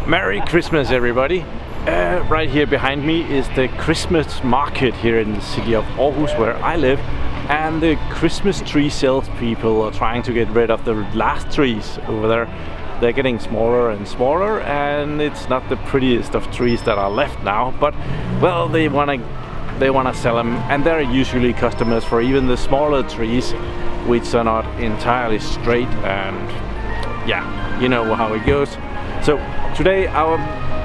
Merry Christmas, everybody! Right here behind me is the Christmas market here in the city of Aarhus, where I live, and the Christmas tree salespeople are trying to get rid of the last trees over there. They're getting smaller and smaller, and it's not the prettiest of trees that are left now, but well, they wanna sell them, and they're usually customers for even the smaller trees, which are not entirely straight, and yeah, you know how it goes. So today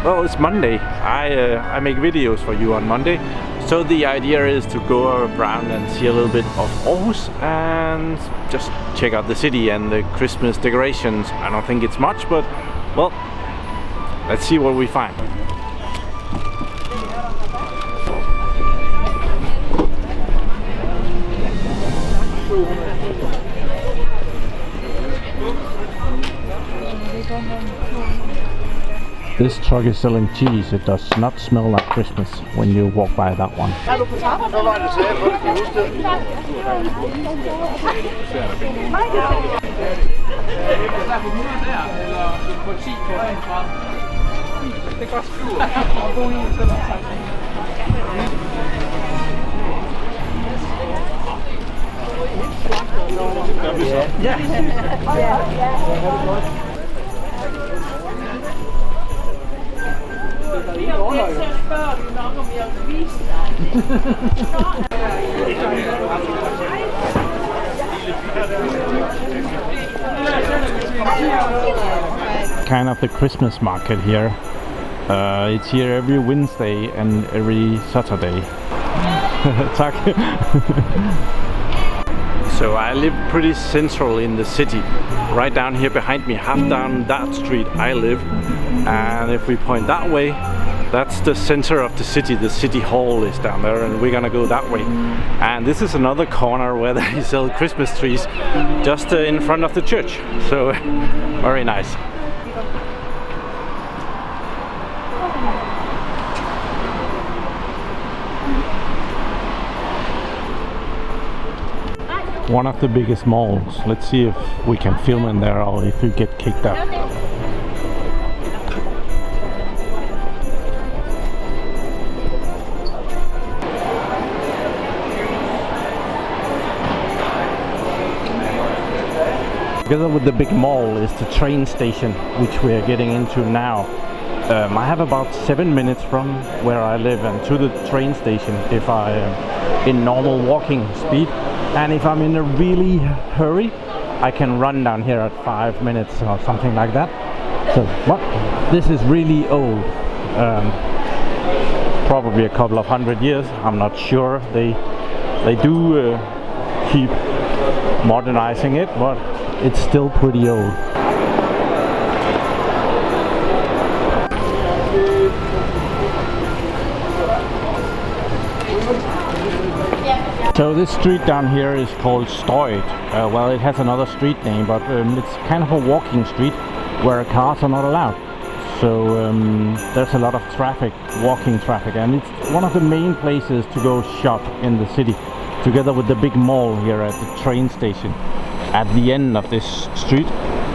well, it's Monday. I make videos for you on Monday, so the idea is to go around and see a little bit of Aarhus and just check out the city and the Christmas decorations. I don't think it's much, but well, let's see what we find. This truck is selling cheese. It does not smell like Christmas when you walk by that one. Kind of the Christmas market here. It's here every Wednesday and every Saturday. Tak. So I live pretty central in the city, right down here behind me, half down that street I live, and if we point that way, that's the center of the city hall is down there, and we're gonna go that way. And this is another corner where they sell Christmas trees, just in front of the church, so very nice. One of the biggest malls. Let's see if we can film in there or if we get kicked out. Together with the big mall is the train station, which we are getting into now. I have about 7 minutes from where I live and to the train station if I am in normal walking speed. And if I'm in a really hurry, I can run down here at 5 minutes or something like that. So, but this is really old. Probably a couple of 100 years, I'm not sure. They do keep modernizing it, but it's still pretty old. So this street down here is called Støjt. Well, it has another street name, but it's kind of a walking street where cars are not allowed. So there's a lot of traffic, walking traffic, and it's one of the main places to go shop in the city, together with the big mall here at the train station at the end of this street,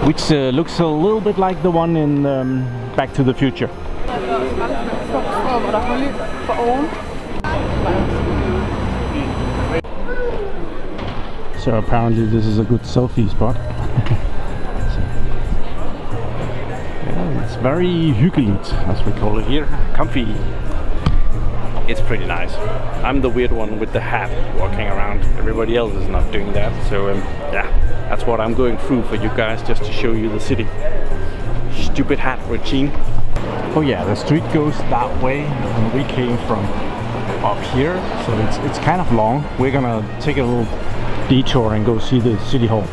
which looks a little bit like the one in Back to the Future. So apparently this is a good selfie spot. Yeah, it's very hyggeligt, as we call it here. Comfy. It's pretty nice. I'm the weird one with the hat walking around. Everybody else is not doing that. So yeah, that's what I'm going through for you guys, just to show you the city. Stupid hat routine. Oh yeah, the street goes that way, and we came from up here, so it's kind of long. We're gonna take a little detour and go see the city hall.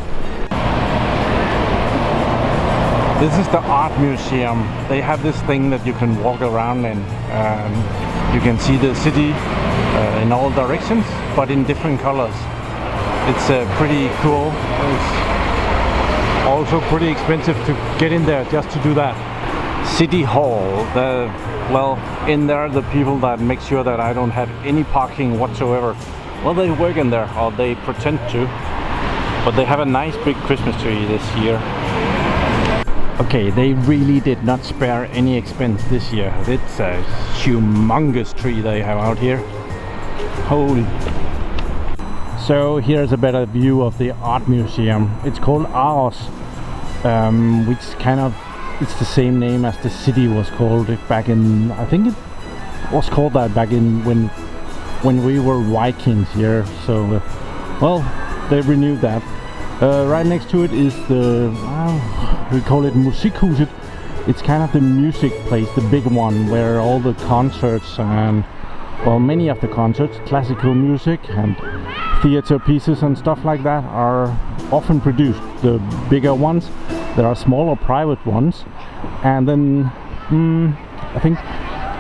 This is the art museum. They have this thing that you can walk around in. You can see the city in all directions, but in different colors. It's pretty cool. It's also pretty expensive to get in there just to do that. City Hall. well, in there, the people that make sure that I don't have any parking whatsoever, well, they work in there, or they pretend to. But they have a nice big Christmas tree this year. Okay, they really did not spare any expense this year. It's a humongous tree they have out here. Holy. So here's a better view of the art museum. It's called Aarhus, which kind of, it's the same name as the city was called back in, I think it was called that back in when we were Vikings here. So well, they renewed that. Right next to it is the, we call it Musikhuset. It's kind of the music place, the big one, where all the concerts and, well, many of the concerts, classical music and theater pieces and stuff like that are often produced. The bigger ones, there are smaller private ones, and then I think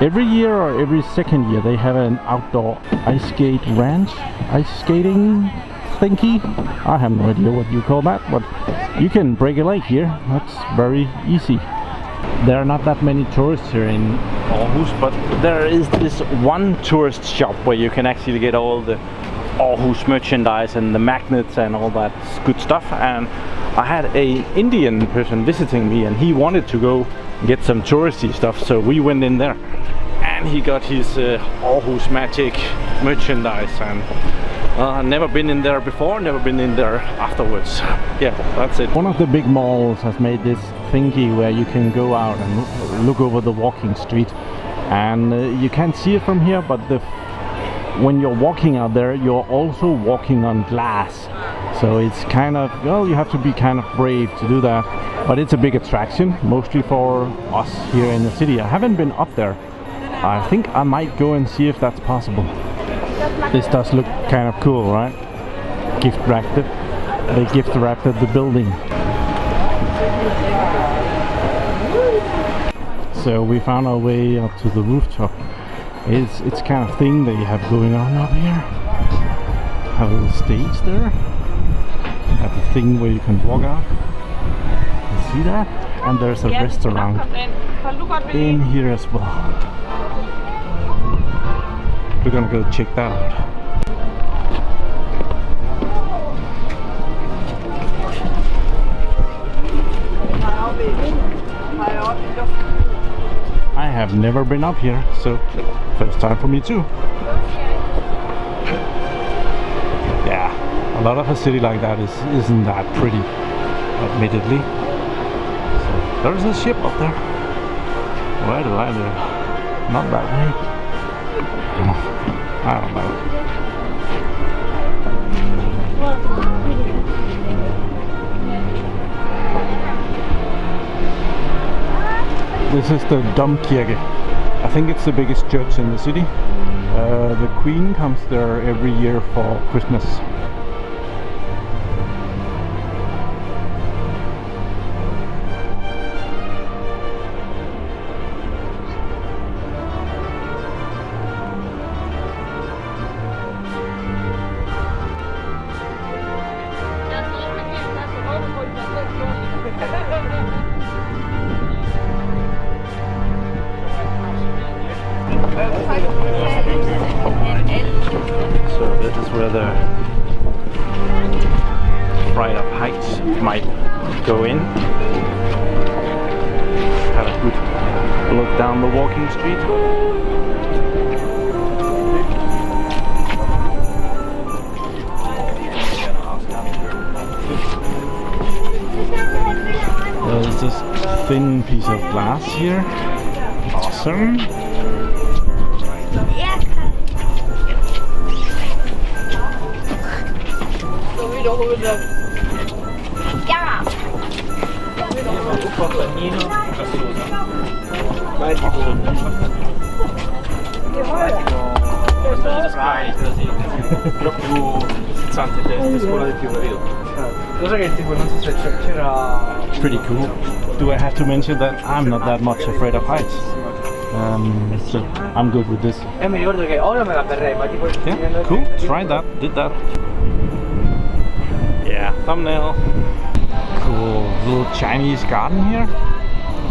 every year or every second year they have an outdoor ice skate ranch, ice skating thingy. I have no idea what you call that, but you can break a leg here. That's very easy. There are not that many tourists here in Aarhus, but there is this one tourist shop where you can actually get all the Aarhus merchandise and the magnets and all that good stuff. And I had a Indian person visiting me, and he wanted to go get some touristy stuff, so we went in there and he got his Aarhus magic merchandise. And I've never been in there before, never been in there afterwards. Yeah, that's it. One of the big malls has made this thingy where you can go out and look over the walking street, and you can't see it from here, but when you're walking out there, you're also walking on glass. So it's kind of, well, you have to be kind of brave to do that, but it's a big attraction, mostly for us here in the city. I haven't been up there. I think I might go and see if that's possible. This does look kind of cool, right? Gift wrapped it. They gift wrapped the building. So we found our way up to the rooftop. It's kind of thing they have going on up here. Have a little stage there. Have a thing where you can walk out. You see that? And there's a restaurant in here as well. We're gonna go check that out. I have never been up here, so first time for me too. Yeah, a lot of a city like that isn't that pretty, admittedly. So there's a ship up there. Where do I live? Not that way. I don't know. This is the Domkirke. I think it's the biggest church in the city. The Queen comes there every year for Christmas. So this is where the Pride of Heights might go in. Have a good look down the walking street. There's this thin piece of glass here. Awesome. Pretty cool. Do I have to mention that I'm not that much afraid of heights? So I'm good with this. Yeah, cool. Tried that. Did that. Yeah, thumbnail. Cool little Chinese garden here.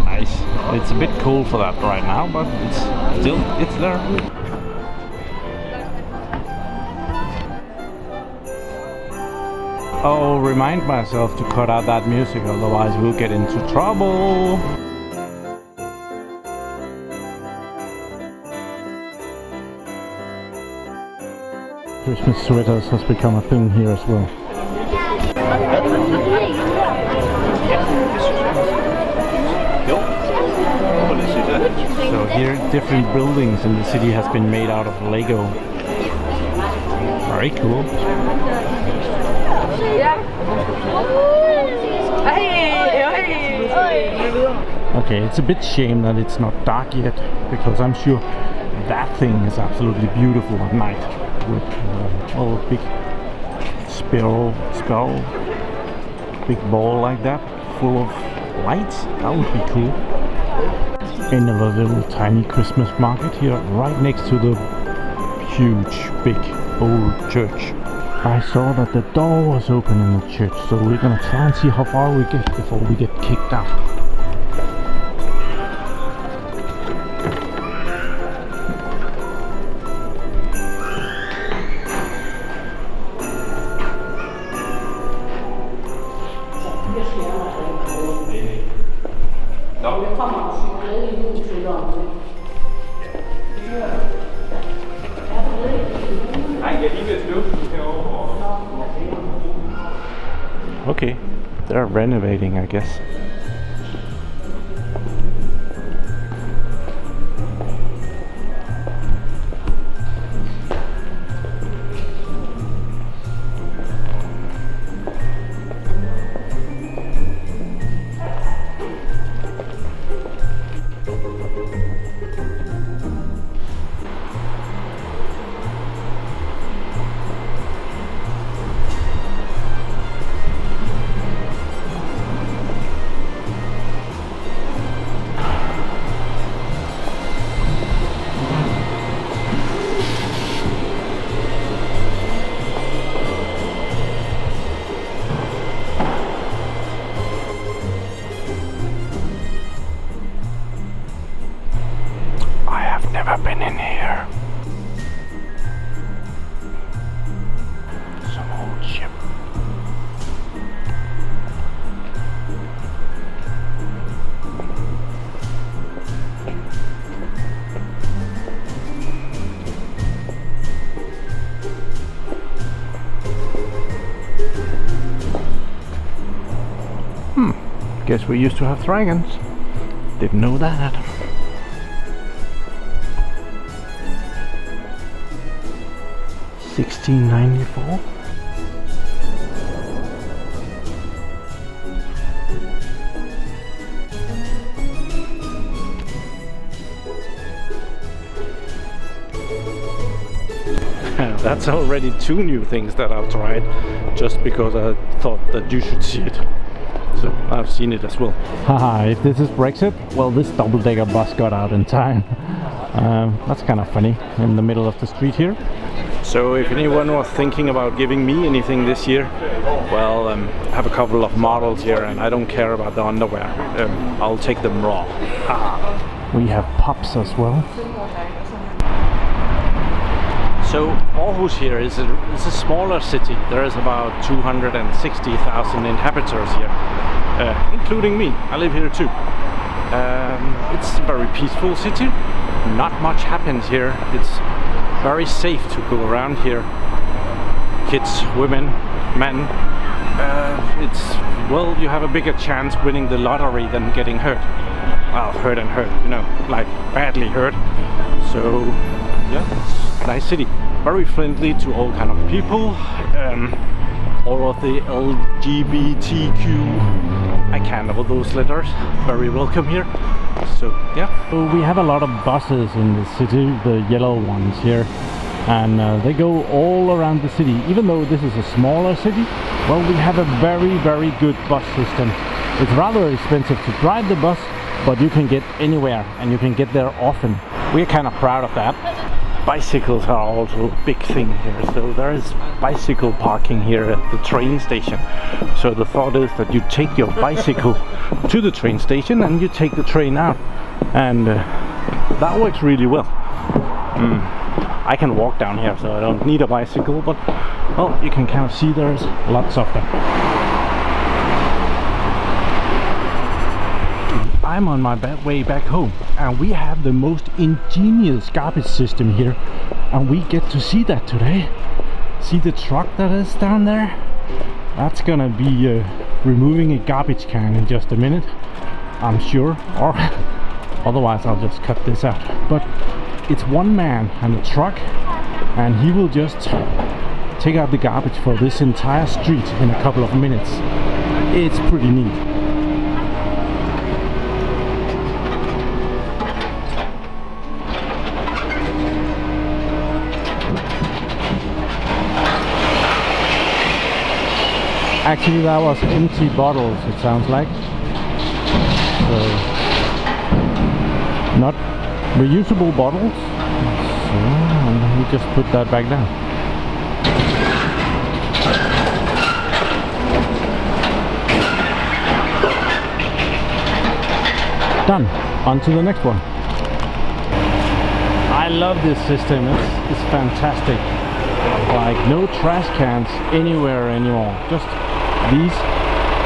Nice. It's a bit cold for that right now, but it's there. Oh, remind myself to cut out that music, otherwise we'll get into trouble. Christmas sweaters has become a thing here as well. So here, different buildings in the city has been made out of Lego. Very cool. Okay, it's a bit shame that it's not dark yet, because I'm sure that thing is absolutely beautiful at night with all a big spiral, big ball like that, full of lights. That would be cool. Another little tiny Christmas market here, right next to the huge, big, old church. I saw that the door was open in the church, so we're gonna try and see how far we get before we get kicked out. Okay, they're renovating, I guess. Never been in here. Some old ship. Guess we used to have dragons. Didn't know that. $16.94. That's already 2 new things that I've tried, just because I thought that you should see it. So I've seen it as well. Haha, if this is Brexit, well, this double-decker bus got out in time. That's kind of funny, in the middle of the street here. So if anyone was thinking about giving me anything this year, well, I have a couple of models here and I don't care about the underwear. I'll take them raw. We have pups as well. So Aarhus here is a smaller city. There is about 260,000 inhabitants here, including me. I live here too. It's a very peaceful city. Not much happens here. It's very safe to go around here. Kids, women, men. Well, you have a bigger chance winning the lottery than getting hurt. Well, hurt, you know, like badly hurt. So yeah, it's a nice city. Very friendly to all kind of people. All of the LGBTQ, I can't know those letters. Very welcome here. So yeah. So we have a lot of buses in the city, the yellow ones here, and they go all around the city. Even though this is a smaller city, well, we have a very good bus system. It's rather expensive to drive the bus, but you can get anywhere and you can get there often. We're kind of proud of that. bicycles are also a big thing here. So there is bicycle parking here at the train station. So the thought is that you take your bicycle to the train station and you take the train out, and that works really well. I can walk down here, so I don't need a bicycle, but well, you can kind of see there's lots of them. I'm on my way back home, and we have the most ingenious garbage system here, and we get to see that today. See the truck that is down there? That's gonna be removing a garbage can in just a minute, I'm sure, or otherwise I'll just cut this out. But it's one man and a truck, and he will just take out the garbage for this entire street in a couple of minutes. It's pretty neat. Actually, that was empty bottles, it sounds like. So, not reusable bottles. So, and we just put that back down. Done. On to the next one. I love this system. It's fantastic. Like no trash cans anywhere anymore. Just these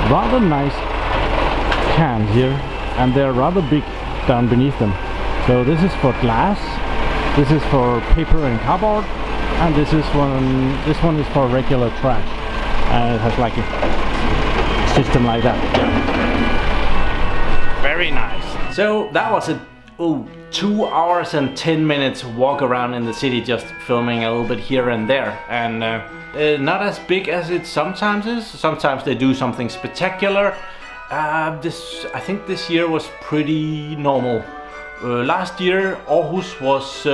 rather nice cans here, and they're rather big down beneath them. So this is for glass, this is for paper and cardboard, and this one is for regular trash. And it has like a system like that. Yeah. Very nice. So that was a 2 hours and 10 minutes walk around in the city, just filming a little bit here and there, and not as big as it sometimes is. Sometimes they do something spectacular. I think this year was pretty normal. Last year Aarhus was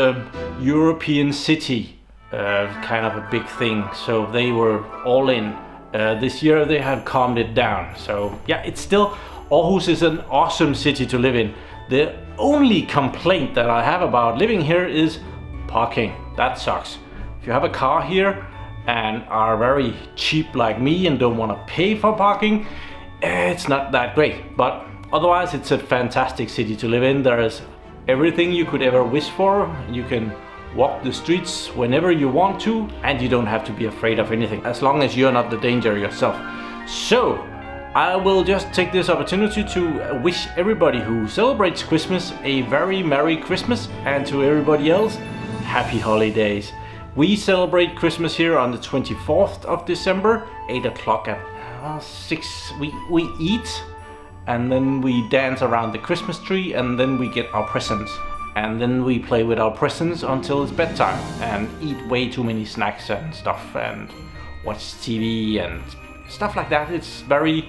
European city, kind of a big thing, so they were all in. This year they have calmed it down, so yeah, it's still, Aarhus is an awesome city to live in. The only complaint that I have about living here is parking. That sucks. If you have a car here and are very cheap like me and don't want to pay for parking, it's not that great. But otherwise it's a fantastic city to live in. There is everything you could ever wish for. You can walk the streets whenever you want to, and you don't have to be afraid of anything, as long as you're not the danger yourself. So I will just take this opportunity to wish everybody who celebrates Christmas a very Merry Christmas, and to everybody else, Happy Holidays. We celebrate Christmas here on the 24th of December, 8 o'clock at 6. We eat, and then we dance around the Christmas tree, and then we get our presents. And then we play with our presents until it's bedtime, and eat way too many snacks and stuff, and watch TV and stuff like that. It's very...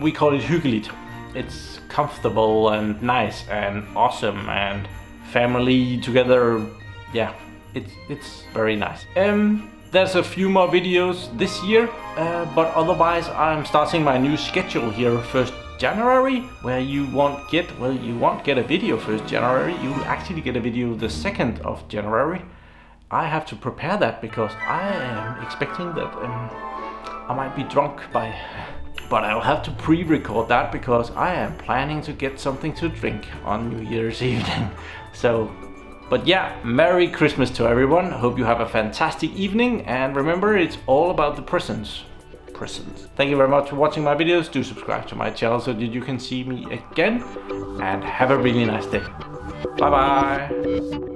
we call it hyggeligt. It's comfortable and nice and awesome and family together. Yeah, it's very nice. There's a few more videos this year, but otherwise I'm starting my new schedule here 1st January, where you won't get a video 1st January, you will actually get a video the 2nd of January. I have to prepare that because I am expecting that I might be drunk by... But I'll have to pre-record that because I am planning to get something to drink on New Year's evening. So, but yeah, Merry Christmas to everyone. Hope you have a fantastic evening, and remember, it's all about the presents. Thank you very much for watching my videos. Do subscribe to my channel so that you can see me again, and have a really nice day. Bye bye.